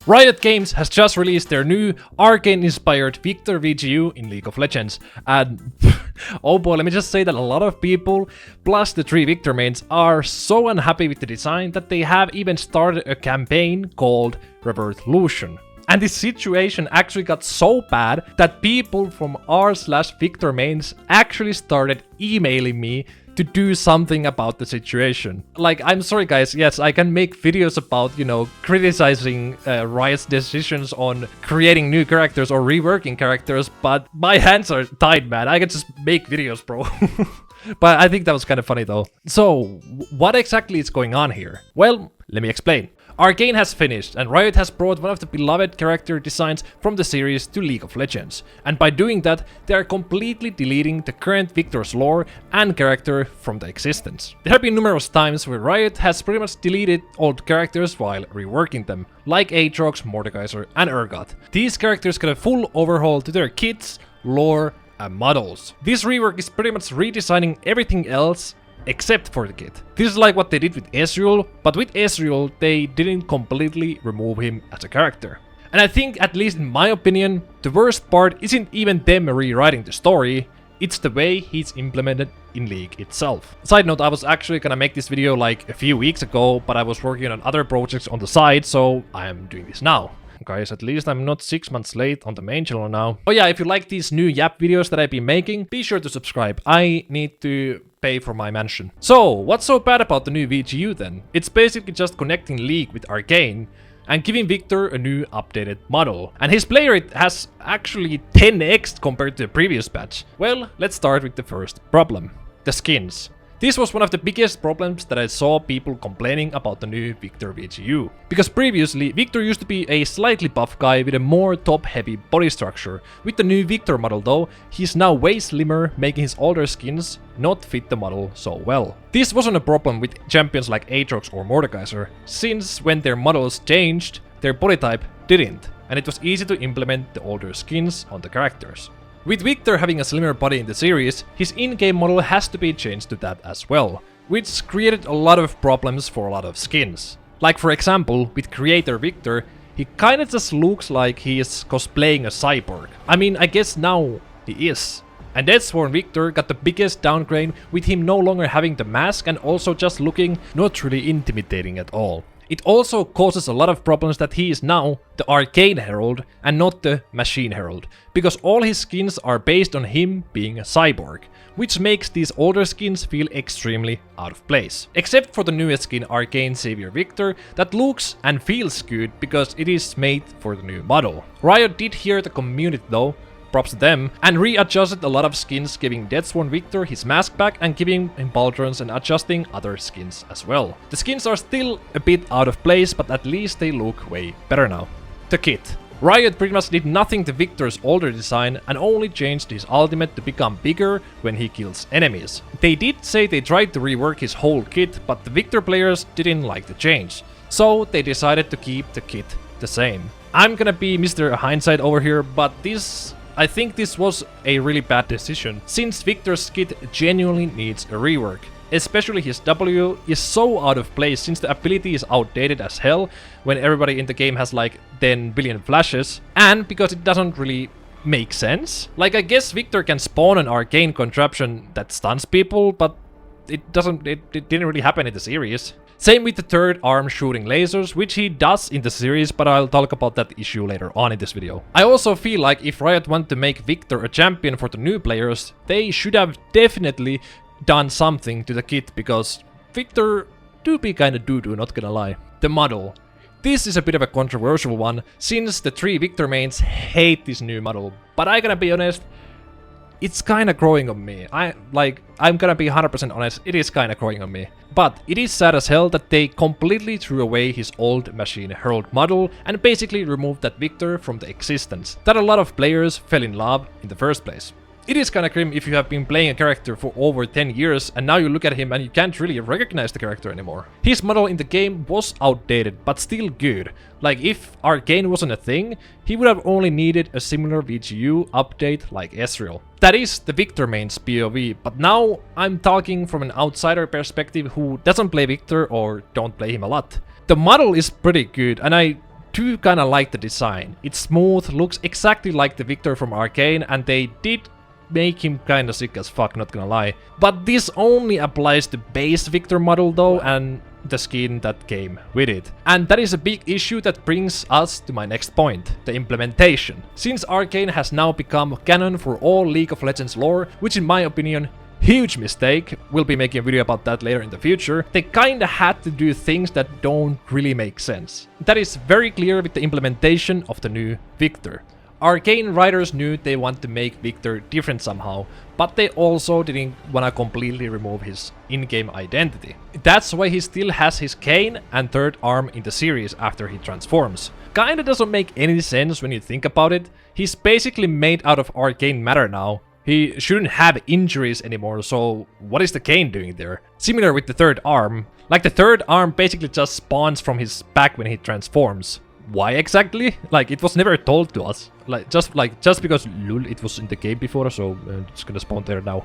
Riot Games has just released their new Arcane-inspired Viktor VGU in League of Legends, and oh boy, let me just say that a lot of people, plus the 3 Viktor mains, are so unhappy with the design that they have even started a campaign called Revolution. And this situation actually got so bad that people from r/Viktor mains actually started emailing me to do something about the situation. Like, I'm sorry guys, yes, I can make videos about, you know, criticizing Riot's decisions on creating new characters or reworking characters, but my hands are tied, man. I can just make videos, bro. But I think that was kind of funny though. So, what exactly is going on here? Well, let me explain. Arcane has finished, and Riot has brought one of the beloved character designs from the series to League of Legends. And by doing that, they are completely deleting the current Viktor's lore and character from the existence. There have been numerous times where Riot has pretty much deleted old characters while reworking them, like Aatrox, Mordekaiser, and Urgot. These characters get a full overhaul to their kits, lore, and models. This rework is pretty much redesigning everything else except for the kit. This is like what they did with Ezreal, but with Ezreal they didn't completely remove him as a character. And I think, at least in my opinion, the worst part isn't even them rewriting the story, it's the way he's implemented in League itself. Side note, I was actually gonna make this video like a few weeks ago, but I was working on other projects on the side, so I am doing this now. Guys, at least I'm not 6 months late on the main channel now. Oh yeah, if you like these new Yap videos that I've been making, be sure to subscribe. I need to pay for my mansion. So, what's so bad about the new VGU then? It's basically just connecting League with Arcane and giving Viktor a new updated model. And his play rate has actually 10x compared to the previous patch. Well, let's start with the first problem. The skins. This was one of the biggest problems that I saw people complaining about the new Viktor VGU. Because previously, Viktor used to be a slightly buff guy with a more top-heavy body structure. With the new Viktor model though, he's now way slimmer, making his older skins not fit the model so well. This wasn't a problem with champions like Aatrox or Mordekaiser, since when their models changed, their body type didn't, and it was easy to implement the older skins on the characters. With Viktor having a slimmer body in the series, his in-game model has to be changed to that as well, which created a lot of problems for a lot of skins. Like for example, with Creator Viktor, he kinda just looks like he is cosplaying a cyborg. I mean, I guess now he is. And Deathsworn Viktor got the biggest downgrade, with him no longer having the mask and also just looking not really intimidating at all. It also causes a lot of problems that he is now the Arcane Herald and not the Machine Herald, because all his skins are based on him being a cyborg, which makes these older skins feel extremely out of place. Except for the newest skin, Arcane Savior Viktor, that looks and feels good because it is made for the new model. Riot did hear the community though, props to them, and readjusted a lot of skins, giving Deathsworn Viktor his mask back and giving him pauldrons and adjusting other skins as well. The skins are still a bit out of place, but at least they look way better now. The kit. Riot pretty much did nothing to Viktor's older design and only changed his ultimate to become bigger when he kills enemies. They did say they tried to rework his whole kit, but the Viktor players didn't like the change, so they decided to keep the kit the same. I'm gonna be Mr. Hindsight over here, but I think this was a really bad decision, since Viktor's kit genuinely needs a rework. Especially his W is so out of place, since the ability is outdated as hell when everybody in the game has like 10 billion flashes, and because it doesn't really make sense. Like, I guess Viktor can spawn an arcane contraption that stuns people, but it didn't really happen in the series. Same with the third arm shooting lasers, which he does in the series, but I'll talk about that issue later on in this video. I also feel like if Riot want to make Viktor a champion for the new players, they should have definitely done something to the kit, because Viktor do be kinda doo-doo, not gonna lie. The model. This is a bit of a controversial one, since the 3 Viktor mains hate this new model, but I gotta be honest, it's kinda growing on me. I'm gonna be 100% honest, it is kinda growing on me. But it is sad as hell that they completely threw away his old Machine Herald model and basically removed that Viktor from the existence that a lot of players fell in love in the first place. It is kinda grim if you have been playing a character for over 10 years and now you look at him and you can't really recognize the character anymore. His model in the game was outdated, but still good. Like, if Arcane wasn't a thing, he would have only needed a similar VGU update like Ezreal. That is the Viktor main's POV, but now I'm talking from an outsider perspective who doesn't play Viktor or don't play him a lot. The model is pretty good, and I do kinda like the design. It's smooth, looks exactly like the Viktor from Arcane, and they did make him kinda sick as fuck, not gonna lie. But this only applies to base Viktor model though, and the skin that came with it. And that is a big issue that brings us to my next point, the implementation. Since Arcane has now become canon for all League of Legends lore, which in my opinion, huge mistake, we'll be making a video about that later in the future, they kinda had to do things that don't really make sense. That is very clear with the implementation of the new Viktor. Arcane writers knew they want to make Viktor different somehow, but they also didn't wanna completely remove his in-game identity. That's why he still has his cane and third arm in the series after he transforms. Kinda doesn't make any sense when you think about it. He's basically made out of arcane matter now. He shouldn't have injuries anymore, so what is the cane doing there? Similar with the third arm. Like the third arm basically just spawns from his back when he transforms. Why exactly? Like, it was never told to us. Just because lol, it was in the game before, so it's gonna spawn there now.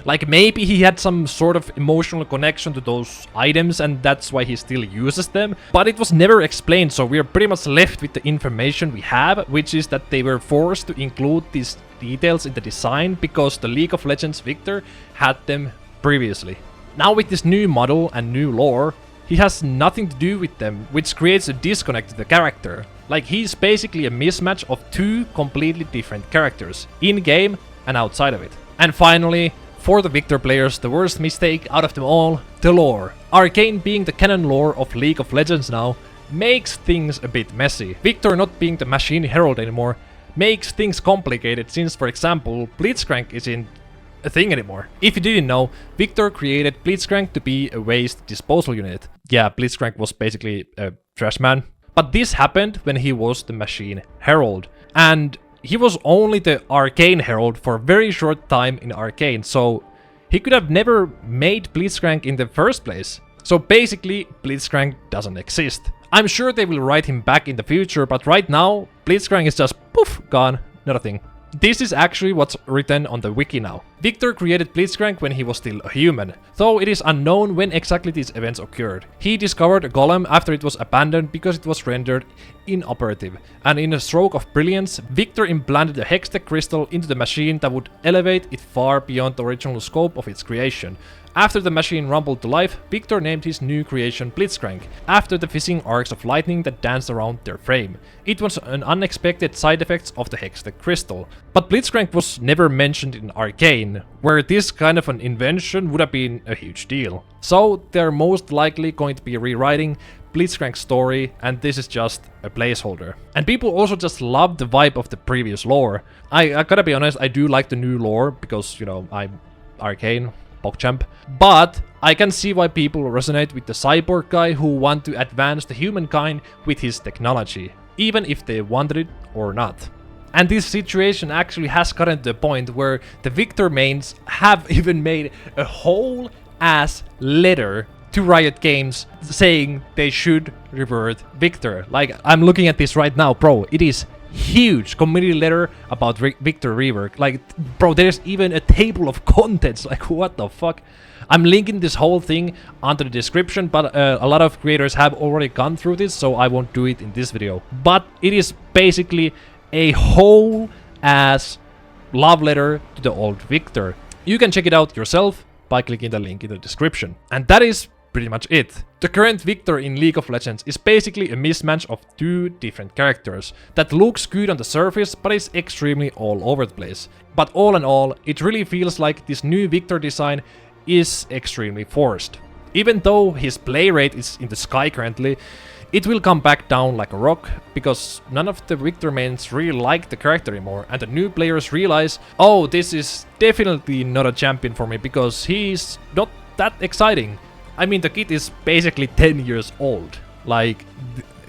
Like, maybe he had some sort of emotional connection to those items and that's why he still uses them. But it was never explained, so we're pretty much left with the information we have, which is that they were forced to include these details in the design because the League of Legends Viktor had them previously. Now with this new model and new lore, he has nothing to do with them, which creates a disconnect to the character. Like, he's basically a mismatch of two completely different characters, in-game and outside of it. And finally, for the Viktor players, the worst mistake out of them all, the lore. Arcane being the canon lore of League of Legends now, makes things a bit messy. Viktor not being the machine herald anymore, makes things complicated since, for example, Blitzcrank isn't a thing anymore. If you didn't know, Viktor created Blitzcrank to be a waste disposal unit. Yeah, Blitzcrank was basically a trash man. But this happened when he was the machine herald. And he was only the Arcane herald for a very short time in Arcane, so he could have never made Blitzcrank in the first place. So basically, Blitzcrank doesn't exist. I'm sure they will write him back in the future, but right now, Blitzcrank is just poof, gone, not a thing. This is actually what's written on the wiki now. Viktor created Blitzcrank when he was still a human, though it is unknown when exactly these events occurred. He discovered a golem after it was abandoned because it was rendered inoperative, and in a stroke of brilliance, Viktor implanted a hextech crystal into the machine that would elevate it far beyond the original scope of its creation. After the machine rumbled to life, Viktor named his new creation Blitzcrank, after the fizzing arcs of lightning that danced around their frame. It was an unexpected side effect of the hextech crystal. But Blitzcrank was never mentioned in Arcane, where this kind of an invention would have been a huge deal. So they're most likely going to be rewriting Blitzcrank's story, and this is just a placeholder. And people also just love the vibe of the previous lore. I gotta be honest, I do like the new lore, because, you know, I'm Arcane, PogChamp. But I can see why people resonate with the cyborg guy who want to advance the humankind with his technology, even if they wanted it or not. And this situation actually has gotten to the point where the Viktor mains have even made a whole ass letter to Riot Games saying they should revert Viktor. Like, I'm looking at this right now, bro. It is huge community letter about Viktor rework. Like, bro, there's even a table of contents. Like, what the fuck? I'm linking this whole thing onto the description, but a lot of creators have already gone through this, so I won't do it in this video. But it is basically a whole ass love letter to the old Viktor. You can check it out yourself by clicking the link in the description. And that is pretty much it. The current Viktor in League of Legends is basically a mismatch of two different characters that looks good on the surface but is extremely all over the place. But all in all, it really feels like this new Viktor design is extremely forced. Even though his play rate is in the sky currently, it will come back down like a rock, because none of the Viktor mains really like the character anymore, and the new players realize, oh, this is definitely not a champion for me because he's not that exciting. I mean, the kid is basically 10 years old. Like,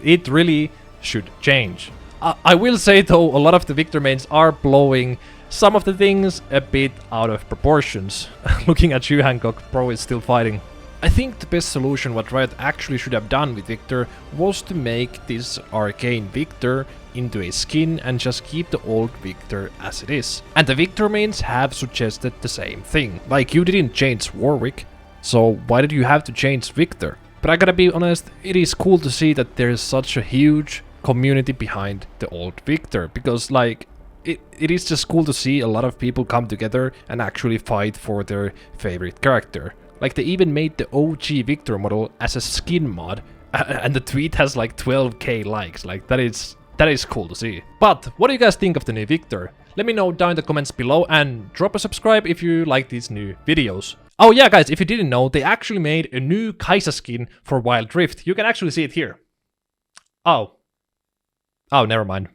it really should change. I will say though, a lot of the Viktor mains are blowing some of the things a bit out of proportions. Looking at you, Hancock, bro is still fighting. I think the best solution what Riot actually should have done with Viktor was to make this Arcane Viktor into a skin and just keep the old Viktor as it is. And the Viktor mains have suggested the same thing. Like, you didn't change Warwick, so why did you have to change Viktor? But I gotta be honest, it is cool to see that there's such a huge community behind the old Viktor, because like it is just cool to see a lot of people come together and actually fight for their favorite character. Like they even made the OG Viktor model as a skin mod, and the tweet has like 12k likes. Like that is cool to see. But what do you guys think of the new Viktor? Let me know down in the comments below, and drop a subscribe if you like these new videos. Oh yeah guys, if you didn't know, they actually made a new Kaisa skin for Wild Rift. You can actually see it here. Oh, never mind.